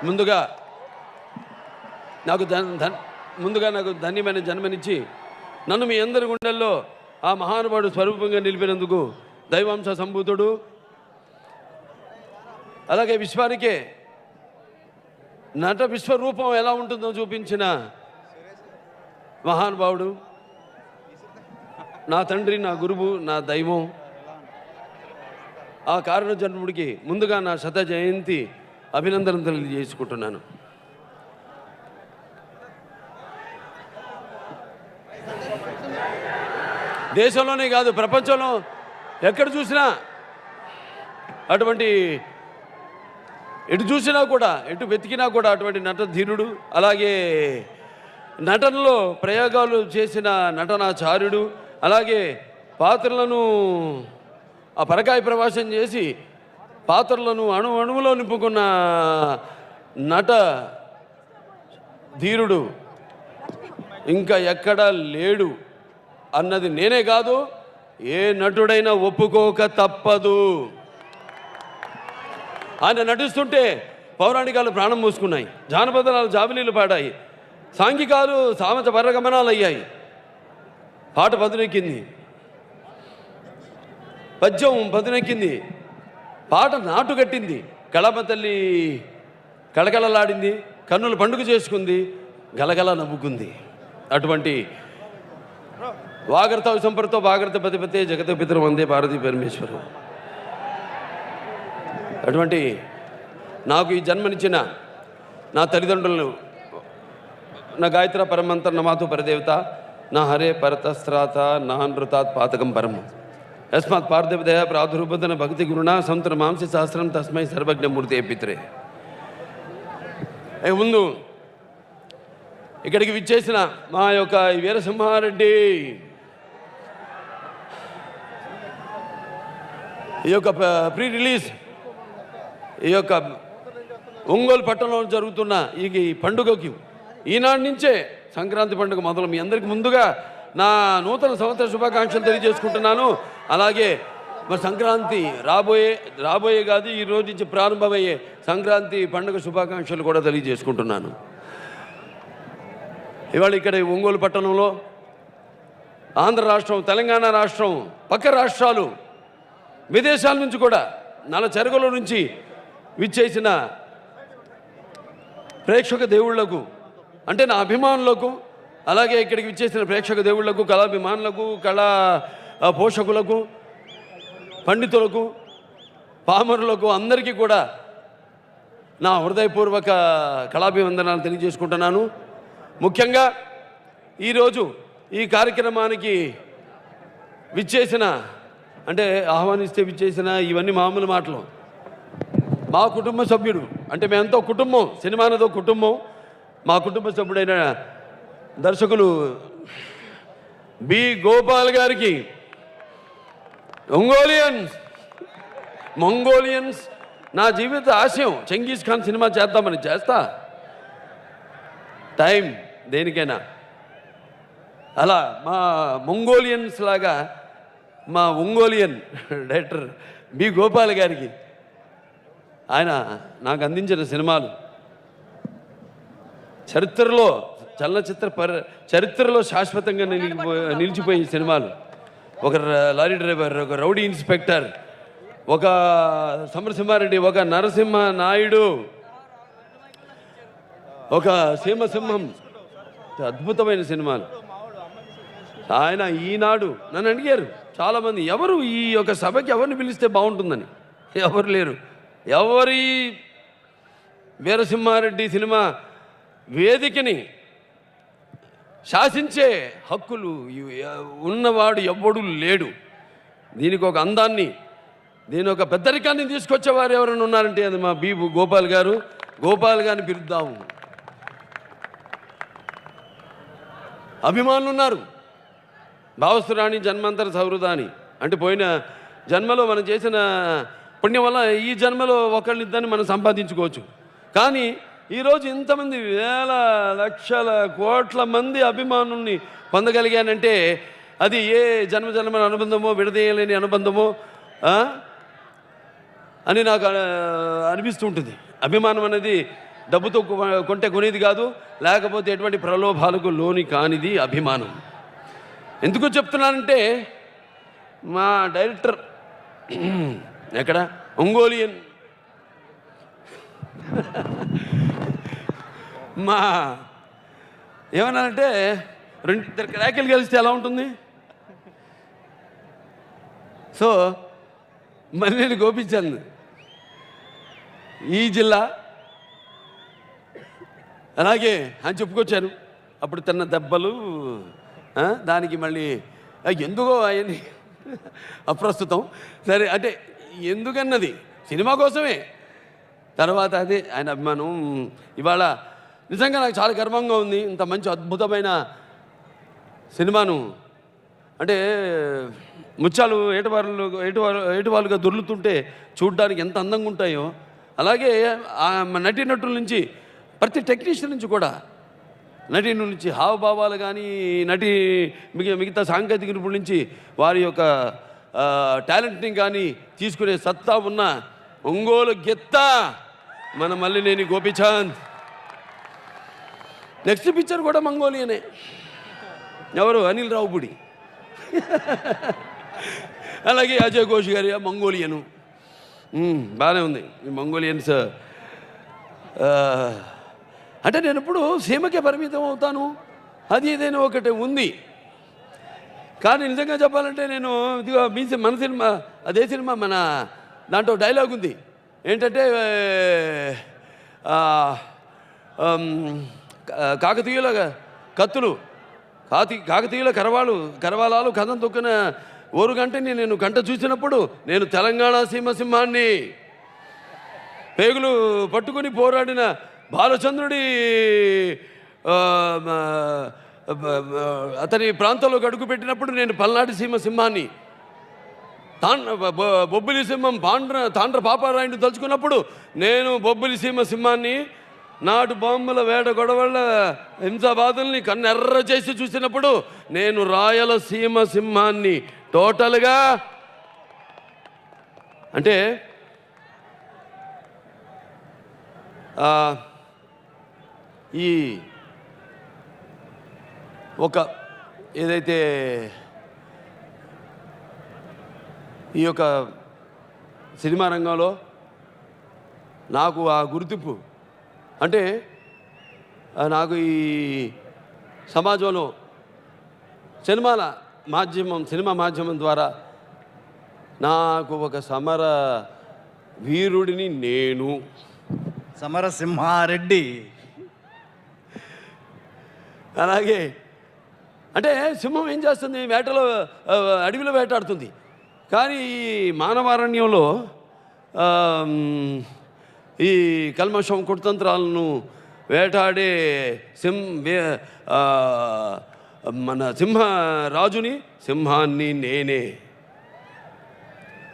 ముందుగా నాకు ధన్యమైన జన్మనిచ్చి నన్ను మీ అందరి గుండెల్లో ఆ మహానుభావుడు స్వరూపంగా నిలిపినందుకు దైవాంశ సంభూతుడు, అలాగే విశ్వానికే నట విశ్వరూపం ఎలా ఉంటుందో చూపించిన మహానుభావుడు, నా తండ్రి, నా గురువు, నా దైవం, ఆ కారణ జన్ముడికి ముందుగా నా శత జయంతి అభినందనలు తెలియజేసుకుంటున్నాను. దేశంలోనే కాదు, ప్రపంచంలో ఎక్కడ చూసినా అటువంటి, ఎటు చూసినా కూడా, ఎటు వెతికినా కూడా అటువంటి నట ధీరుడు, అలాగే నటనలో ప్రయోగాలు చేసిన నటనాచార్యుడు, అలాగే పాత్రలను ఆ పరకాయ ప్రవాసం చేసి పాత్రలను అణువులో నింపుకున్న నట ధీరుడు ఇంకా ఎక్కడా లేడు అన్నది నేనే కాదు, ఏ నటుడైనా ఒప్పుకోక తప్పదు. ఆయన నటిస్తుంటే పౌరాణికాలు ప్రాణం మూసుకున్నాయి, జానపదాలు జాబిలీలు పాడాయి, సాంఘికాలు సామత పరగమనాలు అయ్యాయి, పాట పదునెక్కింది, పద్యం పదునెక్కింది, పాట నాటుగట్టింది, కళామ తల్లి కళకళలాడింది, కన్నులు పండుగ చేసుకుంది, గలగల నవ్వుకుంది. అటువంటి వాగర్త సంపర్తో భాగర్త పతిపతే జగత పితరు వందే భారతీ పరమేశ్వరు. అటువంటి నాకు ఈ జన్మనిచ్చిన నా తల్లిదండ్రులను, నా గాయత్ర పరమంతర నమాతు పరదేవత, నా హరే పరతస్త్రాత నానృతాత్ పాతకం పరం యస్మాత్ పార్థివదయ ప్రాదురూపదన భక్తి గురునా సంతర మాంసి సహస్రం తస్మై సర్వజ్ఞమూర్తి పిత్రే. ముందు ఇక్కడికి విచ్చేసిన మా యొక్క వీరసింహారెడ్డి ఈ యొక్క ప్రీ రిలీజ్, ఈ యొక్క ఒంగోలు పట్టణంలో జరుగుతున్న ఈ పండుగకి ఈనాటి నుంచే సంక్రాంతి పండుగ మొదలు మీ అందరికీ ముందుగా నా నూతన సంవత్సర శుభాకాంక్షలు తెలియజేసుకుంటున్నాను. అలాగే మరి సంక్రాంతి రాబోయే కాదు, ఈ రోజు నుంచి ప్రారంభమయ్యే సంక్రాంతి పండుగ శుభాకాంక్షలు కూడా తెలియజేసుకుంటున్నాను. ఇవాళ ఇక్కడ ఒంగోలు పట్టణంలో ఆంధ్ర రాష్ట్రం, తెలంగాణ రాష్ట్రం, పక్క రాష్ట్రాలు, విదేశాల నుంచి కూడా నల చెరగల నుంచి విచ్చేసిన ప్రేక్షక దేవుళ్లకు, అంటే నా అభిమానులకు, అలాగే ఇక్కడికి విచ్చేసిన ప్రేక్షక దేవుళ్లకు, కళాభిమానులకు, కళా పోషకులకు, పండితులకు, పామరులకు అందరికీ కూడా నా హృదయపూర్వక కళాభివందనాలు తెలియజేసుకుంటున్నాను. ముఖ్యంగా ఈరోజు ఈ కార్యక్రమానికి విచ్చేసిన, అంటే ఆహ్వానిస్తే విచ్చేసిన, ఇవన్నీ మామూలు మాటలు, మా కుటుంబ సభ్యుడు, అంటే మేమంతా కుటుంబం, సినిమా అనేదో కుటుంబం. మా కుటుంబ సభ్యుడైన దర్శకులు బి గోపాల్ గారికి మంగోలియన్స్ నా జీవిత ఆశయం చెంగీస్ ఖాన్ సినిమా చేద్దామని, చేస్తా, టైం దేనికైనా. అలా మా మంగోలియన్స్ లాగా మా ఒంగోలియన్ డైరెక్టర్ బి గోపాల్ గారికి ఆయన నాకు అందించిన సినిమాలు చరిత్రలో, చలనచిత్ర చరిత్రలో శాశ్వతంగా నిలిచిపోయే సినిమాలు. ఒక లారీ డ్రైవర్, ఒక రౌడీ ఇన్స్పెక్టర్, ఒక సమరసింహారెడ్డి, ఒక నరసింహ నాయుడు, ఒక సీమసింహం, అద్భుతమైన సినిమాలు. ఆయన ఈనాడు నన్ను అడిగారు చాలామంది, ఎవరు ఈ యొక్క సభకి ఎవరిని పిలిస్తే బాగుంటుందని. ఎవరు లేరు. ఎవరి వీరసింహారెడ్డి సినిమా వేదికని శాసించే హక్కులు ఉన్నవాడు ఎవ్వడు లేడు. దీనికి ఒక అందాన్ని, దీని ఒక పెద్దరికాన్ని తీసుకొచ్చేవారు ఎవరైనా ఉన్నారంటే అది మా బి గోపాల్ గారు. గోపాల్ గారిని పిలుద్దాము. అభిమానులు ఉన్నారు. భావస్తురాణి జన్మాంతర సౌహృదాని, అంటే పోయిన జన్మలో మనం చేసిన పుణ్యం వల్ల ఈ జన్మలో ఒకళ్ళిద్దరిని మనం సంపాదించుకోవచ్చు. కానీ ఈరోజు ఇంతమంది వేల లక్షల కోట్ల మంది అభిమానుల్ని పొందగలిగానంటే అది ఏ జన్మల అనుబంధమో, విడదీయలేని అనుబంధమో అని నాకు అనిపిస్తూ ఉంటుంది. అభిమానం అనేది డబ్బుతో కొంటే కొనేది కాదు, లేకపోతే ఎటువంటి ప్రలోభాలకు లోని కానిది అభిమానం. ఎందుకు చెప్తున్నానంటే మా డైరెక్టర్ ఎక్కడ ఒంగోలియన్ మా ఏమన్నానంటే ఇద్దరు క్రాకెలు కలిస్తే ఎలా ఉంటుంది. సో మల్లేని గోపించాను ఈ జిల్లా అలాగే అని చెప్పుకొచ్చాను. అప్పుడు తిన్న దెబ్బలు దానికి మళ్ళీ ఎందుకో అవన్నీ అప్రస్తుతం. సరే అంటే ఎందుకన్నది సినిమా కోసమే. తర్వాత అదే ఆయన అభిమానం. ఇవాళ నిజంగా నాకు చాలా గర్వంగా ఉంది. ఇంత మంచి అద్భుతమైన సినిమాను అంటే ముత్యాలు ఏటువాలుగా దొర్లుతుంటే చూడ్డానికి ఎంత అందంగా ఉంటాయో, అలాగే నటీనటుల నుంచి ప్రతి టెక్నీషియన్ నుంచి కూడా నటీనుల నుంచి హావభావాలు కానీ మిగతా సాంకేతిక నిపుణుల నుంచి వారి యొక్క టాలెంట్ని కానీ తీసుకునే సత్తా ఉన్న ఒంగోలు గెత్త మన మల్లినేని గోపీచంద్. నెక్స్ట్ పిక్చర్ కూడా మంగోలియనే. ఎవరు? అనిల్ రావుపూడి. అలాగే అజయ్ ఘోష్ గారి మంగోలియను. బాగానే ఉంది ఈ మంగోలియన్స్. అంటే నేను ఇప్పుడు సీమకే పరిమితం అవుతాను అది ఏదైనా ఒకటి ఉంది. కానీ నిజంగా చెప్పాలంటే నేను ఇదిగో మన సినిమా అదే సినిమా మన దాంట్లో డైలాగ్ ఉంది ఏంటంటే కాకతీయుల కత్తులు కాకతీయుల కరవాలాలు కథం తొక్కిన ఓరుగంటని నేను కంట చూసినప్పుడు నేను తెలంగాణ సింహాన్ని పేగులు పట్టుకుని పోరాడిన బాలచంద్రుడి అతని ప్రాంతంలోకి అడుగు పెట్టినప్పుడు నేను పల్నాటి సింహాన్ని బొబ్బిలి సింహం తాండ్ర పాపారాయుడిని తలుచుకున్నప్పుడు నేను బొబ్బిలి సింహాన్ని నాటు బాంబుల వేట గొడవల హింసాబాదుల్ని కన్నెర్ర చేసి చూసినప్పుడు నేను రాయలసీమ సింహాన్ని. టోటల్గా అంటే ఈ ఒక ఏదైతే ఈ యొక్క సినిమా రంగంలో నాకు ఆ గుర్తింపు అంటే నాకు ఈ సమాజంలో సినిమా మాధ్యమం ద్వారా నాకు ఒక సమర వీరుడిని నేను సమరసింహారెడ్డి. అలాగే అంటే సింహం ఏం చేస్తుంది? అడవిలో వేటాడుతుంది. కానీ ఈ మానవారణ్యంలో ఈ కల్మషం కుట్తంత్రాలను వేటాడే మన సింహాన్ని నేనే.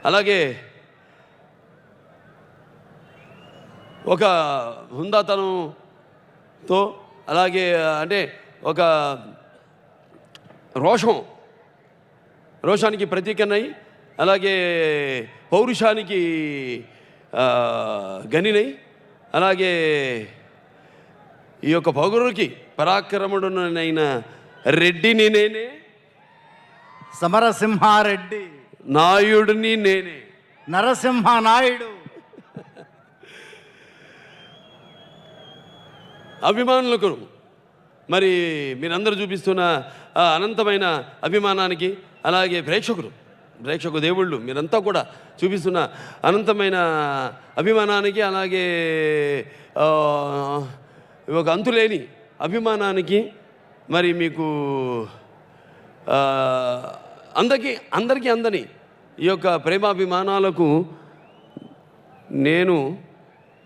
అలాగే ఒక హుందాతనంతో అలాగే అంటే ఒక రోషానికి ప్రతీకనై అలాగే పౌరుషానికి గనినై అలాగే ఈ యొక్క పౌరుడికి పరాక్రముడునైన రెడ్డిని నేనే. సమరసింహారెడ్డి. నాయుడిని నేనే. నరసింహ నాయుడు. అభిమానులకు మరి మీరందరూ చూపిస్తున్న అనంతమైన అభిమానానికి అలాగే ప్రేక్షకు దేవుళ్ళు మీరంతా కూడా చూపిస్తున్న అనంతమైన అభిమానానికి అలాగే ఒక అంతులేని అభిమానానికి మరి మీకు అందరికీ అందని ఈ యొక్క ప్రేమాభిమానాలకు నేను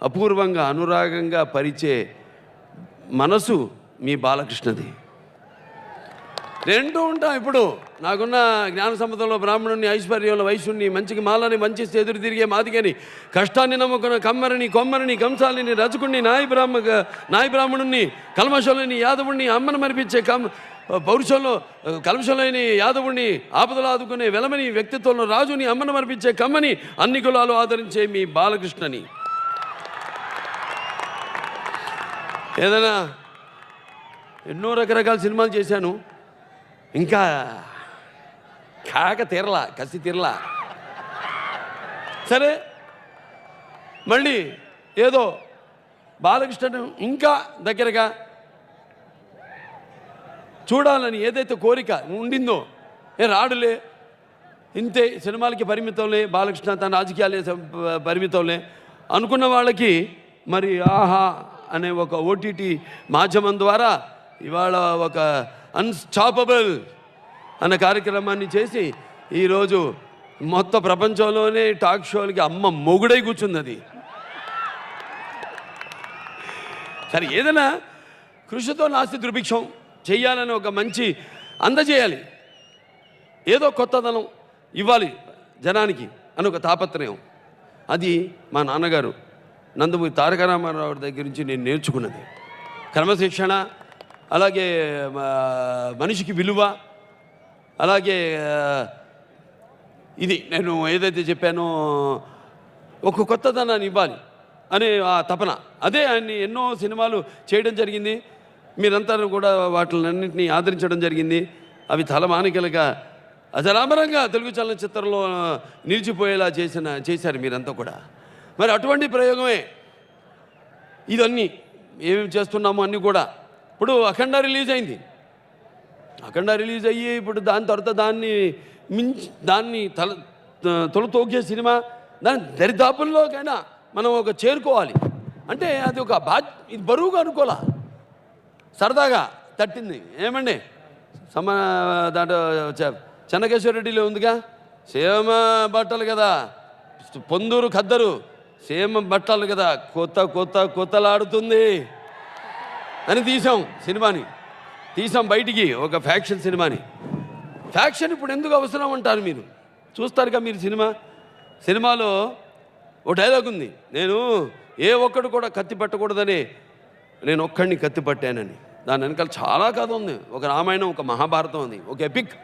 అపూర్వంగా అనురాగంగా పరిచే మనసు మీ బాలకృష్ణది. రెండూ ఉంటాం. ఇప్పుడు నాకున్న జ్ఞాన సంపదలో బ్రాహ్మణుని, ఐశ్వర్యంలో వైశ్యుని, మంచికి మాలని, మంచి ఎదురు తిరిగే మాదిగని, కష్టాన్ని నమ్ముకున్న కొమ్మరిని కంసాలిని, రజకుణ్ణి, నాయి బ్రాహ్మణుణ్ణి, కల్మషంలోని యాదవుణ్ణి, అమ్మను మరిపించే పౌరుషంలో కల్మషంలోని యాదవుణ్ణి, ఆపదలు ఆదుకునే వెలమని, వ్యక్తిత్వంలో రాజుని, అమ్మను మరిపించే కమ్మని, అన్ని కులాలు ఆదరించే మీ బాలకృష్ణని. ఏదైనా ఎన్నో రకరకాల సినిమాలు చేశాను, ఇంకా కాక తీరలా, కసి తీరలా. సరే, మళ్ళీ ఏదో బాలకృష్ణ ఇంకా దగ్గరగా చూడాలని ఏదైతే కోరిక ఉండిందో, రాడులే, ఇంతే, సినిమాలకి పరిమితంలే, బాలకృష్ణ తన రాజకీయాలే పరిమితంలే అనుకున్న వాళ్ళకి మరి ఆహా అనే ఒక ఓటీటీ మాధ్యమం ద్వారా ఇవాళ ఒక అన్స్టాపబుల్ అనే కార్యక్రమాన్ని చేసి ఈరోజు మొత్తం ప్రపంచంలోనే టాక్ షోలకి అమ్మ మొగుడై కూర్చున్నది. సరే, ఏదైనా కృషితో నాస్తి దుర్భిక్షం చెయ్యాలని ఒక మంచి అందజేయాలి, ఏదో కొత్తదనం ఇవ్వాలి జనానికి అని ఒక తాపత్రయం. అది మా నాన్నగారు నందమూరి తారక రామారావు దగ్గర నుంచి నేను నేర్చుకున్నది. క్రమశిక్షణ, అలాగే మనిషికి విలువ, అలాగే ఇది నేను ఏదైతే చెప్పానో ఒక కొత్తదనాన్ని ఇవ్వాలి అనే ఆ తపన, అదే ఆయన్ని ఎన్నో సినిమాలు చేయడం జరిగింది. మీరంతా కూడా వాటిలన్నింటినీ ఆదరించడం జరిగింది. అవి తలమానికలుగా అజరామరంగా తెలుగు చలనచిత్రంలో నిలిచిపోయేలా చేశారు మీరంతా కూడా. మరి అటువంటి ప్రయోగమే ఇదన్నీ ఏమేమి చేస్తున్నామో అన్నీ కూడా. ఇప్పుడు అఖండ రిలీజ్ అయింది, అఖండ రిలీజ్ అయ్యి ఇప్పుడు దాని తర్వాత దాన్ని తొలతోగే సినిమా, దాని దరిదాపుల్లోకైనా మనం ఒక చేరుకోవాలి అంటే అది ఒక ఇది బరువుగా అనుకోలే, సరదాగా తట్టింది. ఏమండి దాంట్లో చెన్నకేశ్వరరెడ్డిలో ఉందిగా, సేమ బట్టలు కదా, పొందూరు ఖద్దరు సేమ బట్టలు కదా, కొత్తలాడుతుంది అని తీసాం సినిమాని, తీసాం బయటికి ఒక ఫ్యాక్షన్ సినిమాని. ఫ్యాక్షన్ ఇప్పుడు ఎందుకు అవసరం అంటారు మీరు, చూస్తారుగా మీరు సినిమాలో ఓ డైలాగ్ ఉంది, నేను ఏ ఒక్కడు కూడా కత్తి పట్టకూడదని నేను ఒక్కడిని కత్తి పట్టానని. దాని వెనకాల చాలా కథ ఉంది, ఒక రామాయణం, ఒక మహాభారతం ఉంది, ఒక ఎపిక్,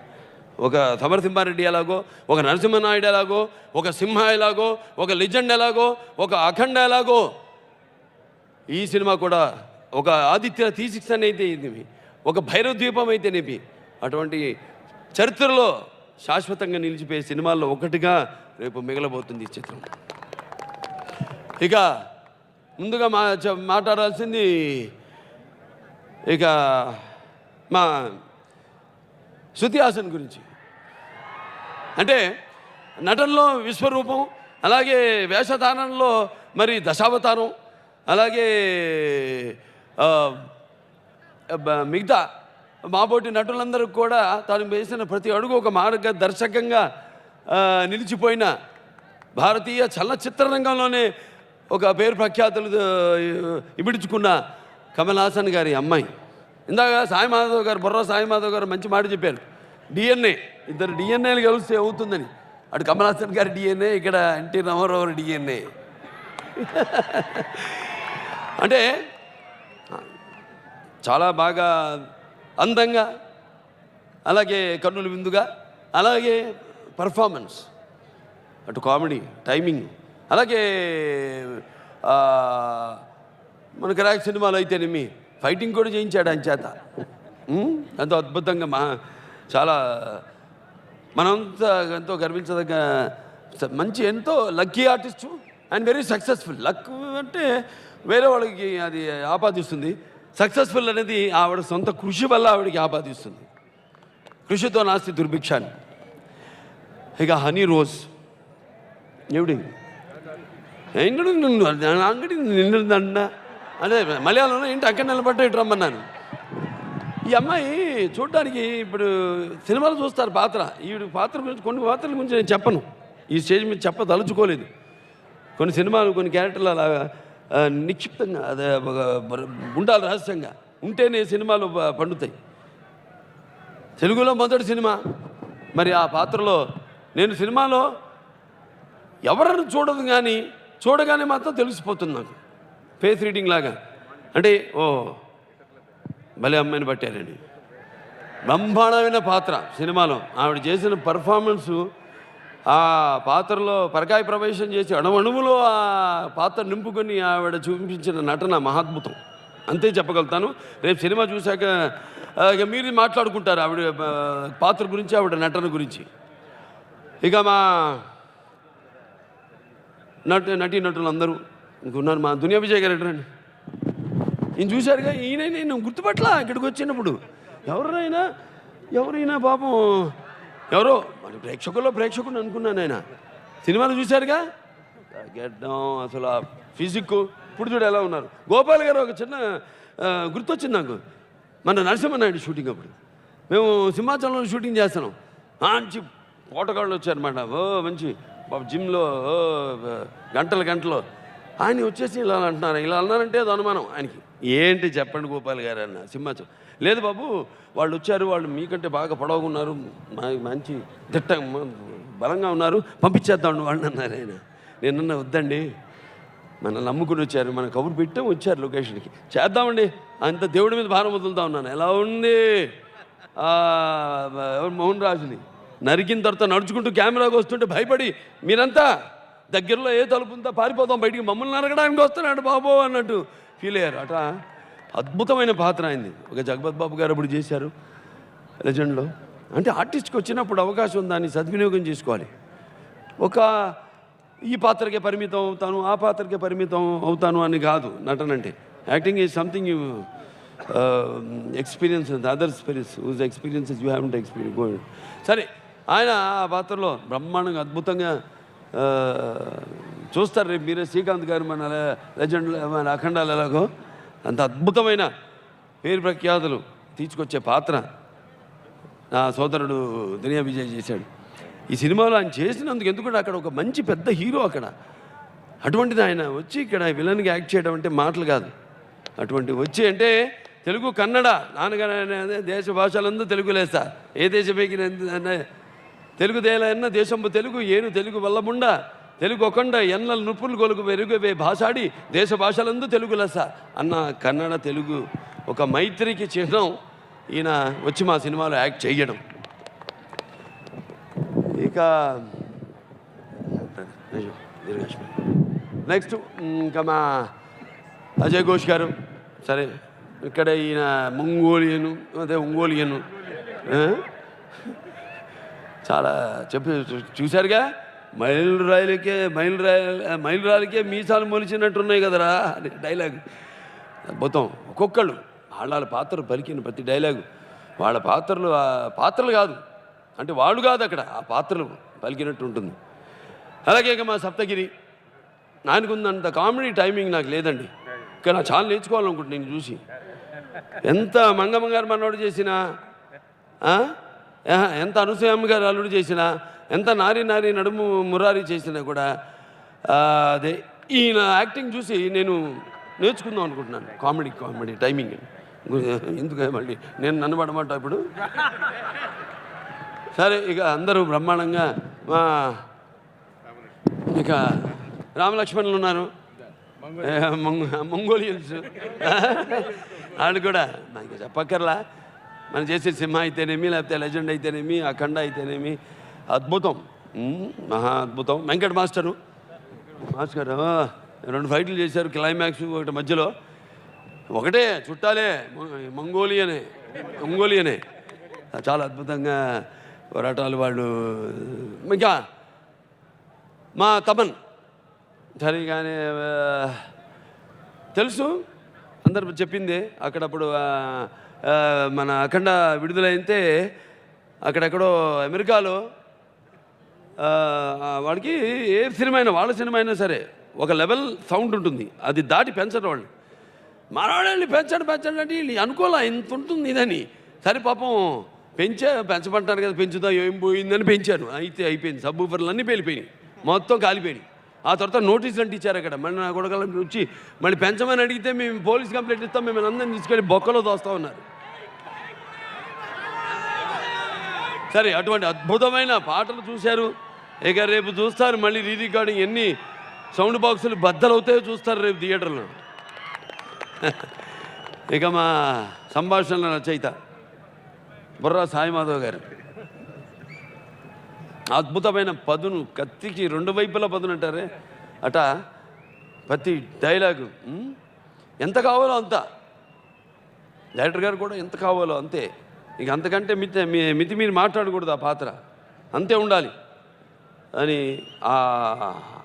ఒక సమరసింహారెడ్డి ఎలాగో, ఒక నరసింహనాయుడు ఎలాగో, ఒక సింహ ఎలాగో, ఒక లెజెండ్ ఎలాగో, ఒక అఖండ ఎలాగో, ఈ సినిమా కూడా ఒక ఆదిత్య థీసిక్స్ అయితే ఇది, ఒక భైరవ ద్వీపం అయితేనేవి, అటువంటి చరిత్రలో శాశ్వతంగా నిలిచిపోయే సినిమాల్లో ఒకటిగా రేపు మిగలబోతుంది ఈ చిత్రం. ఇక ముందుగా మాట్లాడాల్సింది ఇక మా శృతి హాసన్ గురించి. అంటే నటనలో విశ్వరూపం, అలాగే వేషధారణలో మరి దశావతారం, అలాగే మిగతా మాబోటి నటులందరూ కూడా తాను వేసిన ప్రతి అడుగు ఒక మార్గదర్శకంగా నిలిచిపోయిన భారతీయ చలనచిత్ర రంగంలోనే ఒక పేరు ప్రఖ్యాతులు ఇమిడ్చుకున్న కమల్ హాసన్ గారి అమ్మాయి. ఇందాక సాయిమాధవ్ గారు, బుర్రా సాయిమాధవ్ గారు మంచి మాట చెప్పారు, డిఎన్ఏ, ఇద్దరు డిఎన్ఏలు కలిస్తే అవుతుందని. అటు కమల్ హాసన్ గారి డిఎన్ఏ, ఇక్కడ ఎన్టీ రామారావు డిఎన్ఏ. అంటే చాలా బాగా అందంగా, అలాగే కన్నుల విందుగా, అలాగే పర్ఫార్మెన్స్, అటు కామెడీ, టైమింగ్, అలాగే మన క్రాక్ సినిమాలో అయితేనేమి ఫైటింగ్ కూడా చేయించాడు ఆయన చేత. ఎంతో అద్భుతంగా చాలా మనంతా ఎంతో గర్వించదగ్గ మంచి, ఎంతో lucky artist and very successful. Luck అంటే వేరే వాళ్ళకి అది ఆపాదిస్తుంది, సక్సెస్ఫుల్ అనేది ఆవిడ సొంత కృషి వల్ల ఆవిడకి ఆపాదిస్తుంది. కృషితో నాస్తి దుర్భిక్షాన్ని. ఇక హనీ రోజ్ ఎవడి అంగడి నిండుదండ అదే మలయాళంలో ఏంటి అక్కడ నిలబడ్డా ఇటు రమ్మన్నాను. ఈ అమ్మాయి చూడడానికి ఇప్పుడు సినిమాలు చూస్తారు పాత్ర, ఈవిడ పాత్ర గురించి, కొన్ని పాత్రల గురించి నేను చెప్పను, ఈ స్టేజ్ మీద చెప్పదలుచుకోలేదు. కొన్ని సినిమాలు, కొన్ని క్యారెక్టర్లు అలా నిక్షిప్తంగా అదే ఉండాలి, రహస్యంగా ఉంటేనే సినిమాలు పండుతాయి. తెలుగులో మొదటి సినిమా, మరి ఆ పాత్రలో నేను సినిమాలో ఎవరిని చూడదు కానీ చూడగానే మాత్రం తెలిసిపోతుంది నాకు, ఫేస్ రీడింగ్ లాగా. అంటే ఓ భలే అమ్మాయిని పట్టారండి. బ్రహ్మాండమైన పాత్ర సినిమాలో ఆవిడ చేసిన పర్ఫార్మెన్సు, ఆ పాత్రలో పరకాయ ప్రవేశం చేసి అణువణువులో ఆ పాత్ర నింపుకొని ఆవిడ చూపించిన నటన మహాద్భుతం. అంతే చెప్పగలుగుతాను. రేపు సినిమా చూశాక ఇక మీరు మాట్లాడుకుంటారు ఆవిడ పాత్ర గురించి, ఆవిడ నటన గురించి. ఇక మా నటీనటులు అందరూ ఇంకున్నారు. మా దునియా విజయ్ గారు రండి. ఈయన చూశారుగా, ఈయన నేను గుర్తుపట్లా ఇక్కడికి వచ్చినప్పుడు. ఎవరైనా పాపం ఎవరో మన ప్రేక్షకుడు అనుకున్నాను. ఆయన సినిమాలు చూశారుగా, గెడ్డం అసలు ఆ ఫిజిక్. ఇప్పుడు చూడు ఎలా ఉన్నారు. గోపాల్ గారు ఒక చిన్న గుర్తొచ్చింది నాకు. మన నరసింహనాయుడు షూటింగ్ అప్పుడు మేము సింహాచలంలో షూటింగ్ చేస్తున్నాం. మంచి పోటగాళ్ళు వచ్చారన్నమాట. మంచి జిమ్లో గంటలు ఆయన వచ్చేసి ఇలా అంటున్నారు. ఇలా అన్నారంటే అది అనుమానం ఆయనకి. ఏంటి చెప్పండి గోపాల్ గారు అన్న. సింహాచలం లేదు బాబు, వాళ్ళు వచ్చారు, వాళ్ళు మీకంటే బాగా పొడవుగా ఉన్నారు, మంచి దిట్ట బలంగా ఉన్నారు, పంపించేద్దాం వాళ్ళని అన్నారు. ఆయన నేనన్నా వద్దండి, మనల్ని నమ్ముకుని వచ్చారు, మన కబురు పెట్టాం, వచ్చారు లొకేషన్కి, చేద్దామండి, అంత దేవుడి మీద భారం వదులుతా ఉన్నాను. ఎలా ఉంది మోహన్ రాజుని నరికిన తర్వాత నడుచుకుంటూ కెమెరాకి వస్తుంటే భయపడి మీరంతా దగ్గరలో ఏ తలుపు ఉందా పారిపోతాం బయటికి, మమ్మల్ని నరకడానికి వస్తున్నాడు బాబు అన్నట్టు ఫీల్ అయ్యారు. అట అద్భుతమైన పాత్ర అయింది. ఒక జగపత్ బాబు గారు అప్పుడు చేశారు లెజెండ్లో. అంటే ఆర్టిస్ట్కి వచ్చినప్పుడు అవకాశం దాన్ని సద్వినియోగం చేసుకోవాలి. ఒక ఈ పాత్రకే పరిమితం అవుతాను, ఆ పాత్రకే పరిమితం అవుతాను అని కాదు నటన అంటే. Acting is something you experience, other experience, whose experiences you have to experience. సరే, ఆయన ఆ పాత్రలో బ్రహ్మాండంగా అద్భుతంగా చూస్తారు. రేపు మీరే శ్రీకాంత్ గారు మన లెజెండ్, మన అఖండాలు ఎలాగో అంత అద్భుతమైన పేరు ప్రఖ్యాతులు తీసుకొచ్చే పాత్ర నా సోదరుడు దునియా విజయ్ చేశాడు. ఈ సినిమాలో ఆయన చేసినందుకు, ఎందుకంటే అక్కడ ఒక మంచి పెద్ద హీరో అక్కడ, అటువంటిది ఆయన వచ్చి ఇక్కడ విలన్గా యాక్ట్ చేయడం అంటే మాటలు కాదు. అటువంటి వచ్చి అంటే తెలుగు కన్నడ నాన్నగారు దేశ భాషలందు తెలుగు లేస్తా, ఏ దేశమేకి తెలుగు దేలన్న దేశంబు తెలుగు ఏను తెలుగు వల్లముండ తెలుగు ఒకండ ఎన్నల నుప్పులు గొలుగు వెరుగవే భాషాడి దేశ భాషలందు తెలుగు లెస్స అన్న కన్నడ తెలుగు ఒక మైత్రికి చిహ్నం ఈయన వచ్చి మా సినిమాలో యాక్ట్ చేయడం. ఇక నెక్స్ట్ ఇంకా మా అజయ్ ఘోష్ గారు. సరే, ఇక్కడ ఈయన మంగోలియను, అదే ఒంగోలియను, చాలా చెప్పి చూశారుగా. మైలురాయిలకే మీసాలు మొలిచినట్టున్నాయి కదరా అని డైలాగ్. అద్భుతం. ఒక్కొక్కళ్ళు వాళ్ళ పాత్రలు పలికిన ప్రతి డైలాగు వాళ్ళ పాత్రలు కాదు అంటే వాళ్ళు కాదు, అక్కడ ఆ పాత్రలు పలికినట్టు ఉంటుంది. అలాగే ఇక మా సప్తగిరి, ఆయనకుందంత కామెడీ టైమింగ్ నాకు లేదండి. ఇంకా నా చాలా నేర్చుకోవాలనుకుంటున్నాను నేను చూసి. ఎంత మంగమ్మ గారు మనోడు చేసినా, ఎంత అనసూయమ్మ గారు అల్లుడు చేసినా, ఎంత నారీ నడుము మురారి చేసినా కూడా అదే ఈయన యాక్టింగ్ చూసి నేను నేర్చుకుందాం అనుకుంటున్నాను. Comedy timing. ఎందుకు మళ్ళీ నన్ను పడమాట ఇప్పుడు. సరే, ఇక అందరూ బ్రహ్మాండంగా మా ఇక రామలక్ష్మణులు ఉన్నారు, మంగోలియన్స్ వాళ్ళు కూడా నాకు చెప్పక్కర్లా. మనం చేసే సింహ అయితేనేమి, లేకపోతే లెజెండ్ అయితేనేమి, అఖండ అయితేనేమి అద్భుతం, మహా అద్భుతం. వెంకట్ మాస్టర్ గారు 2 ఫైట్లు చేశారు, క్లైమాక్స్ ఒకటి మధ్యలో, ఒకటే చుట్టాలే మంగోలియనే చాలా అద్భుతంగా పోరాటాలు వాళ్ళు. ఇంకా మా తమన్ సరిగానే తెలుసు, అందరు చెప్పింది. అక్కడప్పుడు మన అఖండ విడుదలైతే అక్కడెక్కడో అమెరికాలో వాడికి ఏ సినిమా అయినా, వాళ్ళ సినిమా అయినా సరే ఒక లెవెల్ సౌండ్ ఉంటుంది, అది దాటి పెంచడం వాళ్ళు. మనవాళ్ళని పెంచండి అంటే వీళ్ళు అనుకోలే ఇంత ఉంటుంది ఇదని. సరే పాపం పెంచమంటారు కదా, పెంచుదా ఏం పోయిందని పెంచాను. అయితే అయిపోయింది, సబ్ ఊఫర్లు అన్నీ పేలిపోయినాయి, మొత్తం కాలిపోయినాయి. ఆ తర్వాత నోటీసులు అంటే ఇచ్చారు అక్కడ. మళ్ళీ నా కొడుకు వచ్చి మళ్ళీ పెంచమని అడిగితే మేము పోలీస్ కంప్లైంట్ ఇస్తాం, మేము అందరిని తీసుకెళ్ళి బొక్కలో దోస్తూ ఉన్నారు. సరే, అటువంటి అద్భుతమైన పాటలు చూశారు. ఇక రేపు చూస్తారు మళ్ళీ రీ రికార్డింగ్, ఎన్ని సౌండ్ బాక్సులు బద్దలవుతాయో చూస్తారు రేపు థియేటర్లో. ఇక మా సంభాషణల రచయిత బుర్రా సాయిమాధవ్ గారు అద్భుతమైన పదును, కత్తికి 2 వైపులా పదును అంటారే అట, ప్రతి డైలాగు ఎంత కావాలో అంత డైరెక్టర్ గారు కూడా ఎంత కావాలో అంతే, ఇక అంతకంటే మితి మీరు మాట్లాడకూడదు, ఆ పాత్ర అంతే ఉండాలి అని ఆ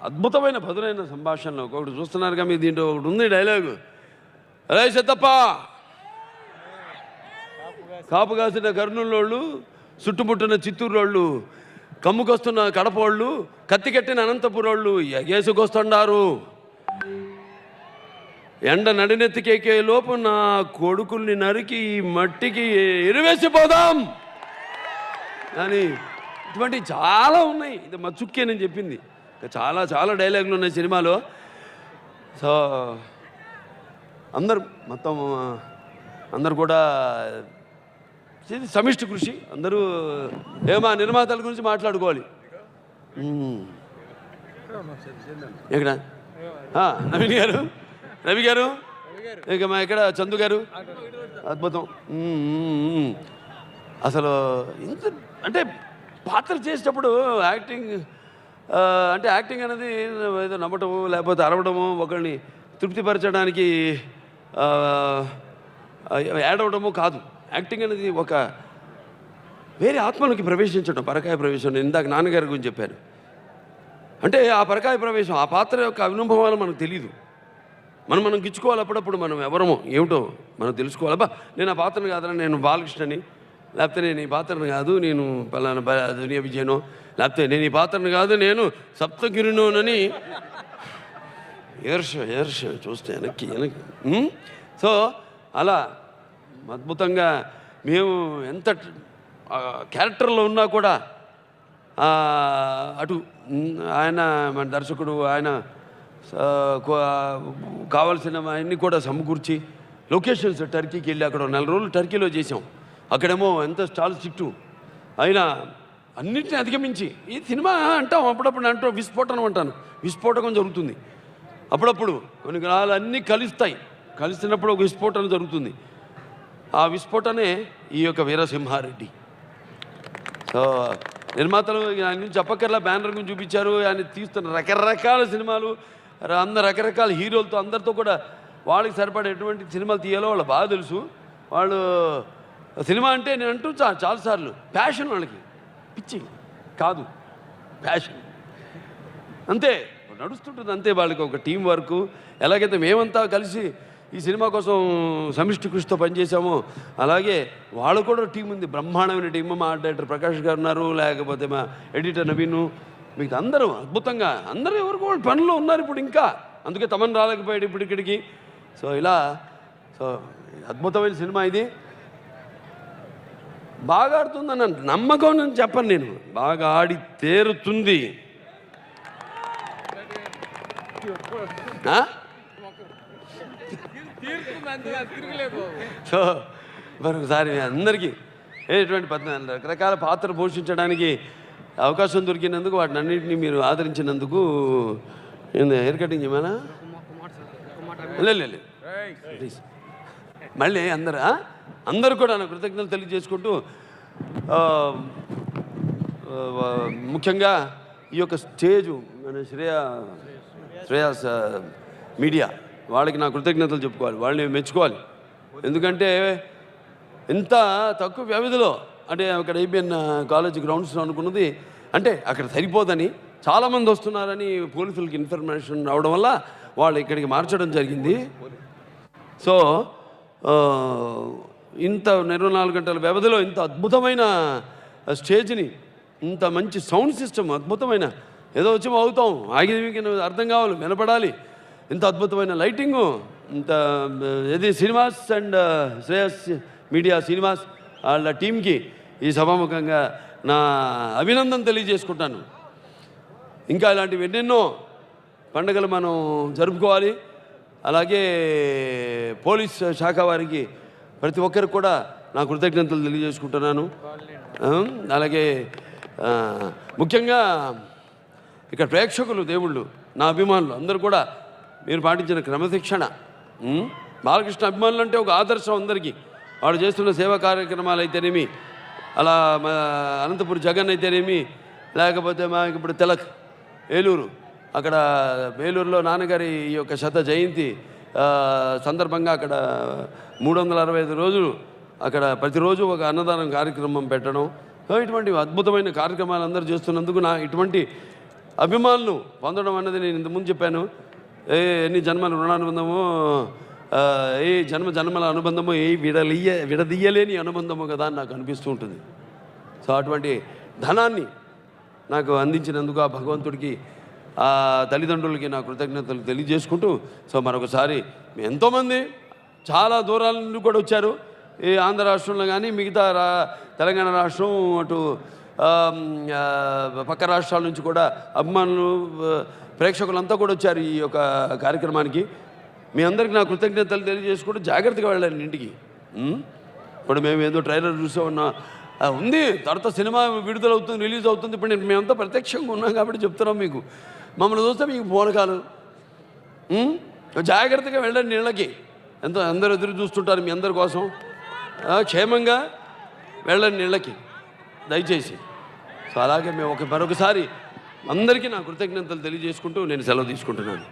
అద్భుతమైన పదునైన సంభాషణలో ఒకటి చూస్తున్నారుగా మీరు. దీంట్లో ఒకటి ఉంది డైలాగు, అరే చెత్తప్ప, కాపు కాసిన కర్నూలు, చుట్టుముట్టిన చిత్తూరు వాళ్ళు, కమ్ముకొస్తున్న కడపోళ్ళు, కత్తి కట్టిన అనంతపురోళ్ళు ఎగేసుకొస్తున్నారు. ఎండ నడినెత్తికేకే లోపు నా కొడుకుల్ని నరికి మట్టికి ఎరువేసిపోదాం అని ఇటువంటి చాలా ఉన్నాయి. ఇది మా చుక్కే నేను చెప్పింది. ఇంకా చాలా చాలా డైలాగులు ఉన్నాయి సినిమాలో. సో మొత్తం అందరు కూడా సమిష్టి కృషి. అందరూ ఏమా నిర్మాతల గురించి మాట్లాడుకోవాలి. ఎక్కడ రవి గారు ఇక మా ఇక్కడ చందు గారు అద్భుతం. అసలు ఇంత అంటే పాత్ర చేసేటప్పుడు యాక్టింగ్ అనేది ఏదో నమ్మటము లేకపోతే అరవడము, ఒకరిని తృప్తిపరచడానికి యాడ్ అవడము కాదు. యాక్టింగ్ అనేది ఒక వేరే ఆత్మలోకి ప్రవేశించడం, పరకాయ ప్రవేశం. ఇందాక నాన్నగారి గురించి చెప్పాను. అంటే ఆ పరకాయ ప్రవేశం, ఆ పాత్ర యొక్క అనుభవాలు మనకు తెలియదు. మనం గిచ్చుకోవాలి. అప్పుడప్పుడు మనం ఎవరమో ఏమిటో మనం తెలుసుకోవాలి. అబ్బా నేను ఆ పాత్రను కాదని, నేను బాలకృష్ణని, లేకపోతే నేను ఈ పాత్రను కాదు నేను పలానా దునియా విజయనో, లేకపోతే నేను ఈ పాత్రను కాదు నేను సప్తగిరినోనని ఏర్ష చూస్తే వెనక్కి. సో అలా అద్భుతంగా మేము ఎంత క్యారెక్టర్లో ఉన్నా కూడా అటు ఆయన మన దర్శకుడు ఆయన కావాల్సిన అన్నీ కూడా సమకూర్చి లొకేషన్స్ టర్కీకి వెళ్ళి అక్కడ 4 రోజులు టర్కీలో చేసాం. అక్కడేమో ఎంత చాలా స్ట్రిక్టు అయినా అన్నింటినీ అధిగమించి ఈ సినిమా అంటాం, అప్పుడప్పుడు అంటాం విస్ఫోటనం అంటాను. విస్ఫోటకం జరుగుతుంది అప్పుడప్పుడు, కొన్ని గ్రహాలు అన్నీ కలిసినప్పుడు ఒక విస్ఫోటనం జరుగుతుంది. ఆ విస్ఫోటనే ఈ యొక్క వీరసింహారెడ్డి. సో నిర్మాతలు ఆయన గురించి చెప్పక్కర్లా, బ్యానర్ గురించి చూపించారు. ఆయన తీస్తున్న రకరకాల సినిమాలు, రకరకాల హీరోలతో అందరితో కూడా వాళ్ళకి సరిపడే ఎటువంటి సినిమాలు తీయాలో వాళ్ళు బాగా తెలుసు. వాళ్ళు సినిమా అంటే నేను అంటూ చాలాసార్లు ప్యాషన్, వాళ్ళకి పిచ్చి కాదు, ప్యాషన్ అంతే నడుస్తుంటుంది. అంతే వాళ్ళకి ఒక టీం వర్క్. ఎలాగైతే మేమంతా కలిసి ఈ సినిమా కోసం సమిష్టి కృషితో పనిచేసామో అలాగే వాళ్ళు కూడా టీం ఉంది, బ్రహ్మాండమైన టీం. మా డైరెక్టర్ ప్రకాష్ గారు ఉన్నారు, లేకపోతే మా ఎడిటర్ నవీను, మిగతా అందరూ అద్భుతంగా, అందరూ ఎవరికి వాళ్ళు పనుల్లో ఉన్నారు ఇప్పుడు. ఇంకా అందుకే తమను రాలేకపోయాడు ఇప్పుడు ఇక్కడికి. సో ఇలా అద్భుతమైన సినిమా ఇది. బాగా ఆడుతుందని నమ్మకం నేను చెప్పను, నేను బాగా ఆడి తీరుతుంది. సో మరొకసారి అందరికీ ఎటువంటి రకరకాల పాత్ర పోషించడానికి అవకాశం దొరికినందుకు, వాటిని అన్నింటినీ మీరు ఆదరించినందుకు, హెయిర్ కటింగ్ చేయమనా లేదు ప్లీజ్. మళ్ళీ అందరూ కూడా నా కృతజ్ఞతలు తెలియజేసుకుంటూ, ముఖ్యంగా ఈ యొక్క స్టేజు మన శ్రేయాస్ మీడియా వాళ్ళకి నా కృతజ్ఞతలు చెప్పుకోవాలి, వాళ్ళని మెచ్చుకోవాలి. ఎందుకంటే ఇంత తక్కువ వ్యవధిలో, అంటే అక్కడ ఐబిఎన్ కాలేజ్ గ్రౌండ్స్లో అనుకున్నది అంటే అక్కడ సరిపోదని, చాలామంది వస్తున్నారని పోలీసులకి ఇన్ఫర్మేషన్ రావడం వల్ల వాళ్ళు ఇక్కడికి మార్చడం జరిగింది. సో ఇంత 24 గంటల వ్యవధిలో ఇంత అద్భుతమైన స్టేజ్ని, ఇంత మంచి సౌండ్ సిస్టమ్, అద్భుతమైన ఏదో వచ్చి అవుతాం ఆగికి అర్థం కావాలి, వినపడాలి, ఇంత అద్భుతమైన లైటింగు, ఇంత ఇది శ్రీనివాస్ అండ్ శ్రేయస్ మీడియా శ్రీనివాస్ వాళ్ళ టీంకి ఈ సభాముఖంగా నా అభినందన తెలియజేసుకుంటాను. ఇంకా ఇలాంటివి ఎన్నెన్నో పండుగలు మనం జరుపుకోవాలి. అలాగే పోలీస్ శాఖ వారికి ప్రతి ఒక్కరికి కూడా నా కృతజ్ఞతలు తెలియజేసుకుంటున్నాను. అలాగే ముఖ్యంగా ఇక్కడ ప్రేక్షకులు, దేవుళ్ళు, నా అభిమానులు అందరూ కూడా మీరు పాటించిన క్రమశిక్షణ, బాలకృష్ణ అభిమానులు అంటే ఒక ఆదర్శం అందరికీ. వాడు చేస్తున్న సేవా కార్యక్రమాలు అయితేనేమి, అలా అనంతపురం జగన్ అయితేనేమి, లేకపోతే మాకు ఇప్పుడు తిలక్ ఏలూరు, అక్కడ ఏలూరులో నాన్నగారి ఈ యొక్క 100వ జయంతి సందర్భంగా అక్కడ 365 రోజులు అక్కడ ప్రతిరోజు ఒక అన్నదానం కార్యక్రమం పెట్టడం, ఇటువంటి అద్భుతమైన కార్యక్రమాలు అందరూ చేస్తున్నందుకు నా ఇటువంటి అభిమానులు పొందడం అన్నది నేను ఇంతకుముందు చెప్పాను. ఎన్ని జన్మల రుణానుబంధమో, ఏ జన్మల అనుబంధమో, ఏ విడదీయలేని అనుబంధమో కదా అని నాకు అనిపిస్తూ ఉంటుంది. సో అటువంటి ధనాన్ని నాకు అందించినందుకు ఆ భగవంతుడికి, ఆ తల్లిదండ్రులకి నా కృతజ్ఞతలు తెలియజేసుకుంటూ, సో మరొకసారి ఎంతోమంది చాలా దూరాల నుండి కూడా వచ్చారు. ఈ ఆంధ్ర రాష్ట్రంలో కానీ మిగతా తెలంగాణ రాష్ట్రం, అటు పక్క రాష్ట్రాల నుంచి కూడా అభిమానులు, ప్రేక్షకులంతా కూడా వచ్చారు ఈ యొక్క కార్యక్రమానికి. మీ అందరికీ నా కృతజ్ఞతలు తెలియజేసుకుంటూ జాగ్రత్తగా వెళ్ళండి ఇంటికి. ఇప్పుడు మేము ఏదో ట్రైలర్ చూసే ఉన్నా ఉంది, తర్వాత సినిమా విడుదలవుతుంది, రిలీజ్ అవుతుంది. ఇప్పుడు మేమంతా ప్రత్యక్షంగా ఉన్నాం కాబట్టి చెప్తున్నాం మీకు. మమ్మల్ని చూస్తే మీకు పూనకాలు. జాగ్రత్తగా వెళ్ళండి నీళ్ళకి. అందరూ ఎదురు చూస్తుంటారు మీ అందరి కోసం. క్షేమంగా వెళ్ళండి నీళ్ళకి దయచేసి. సో అలాగే మేము మరొకసారి అందరికీ నా కృతజ్ఞతలు తెలియజేసుకుంటూ నేను సెలవు తీసుకుంటున్నాను.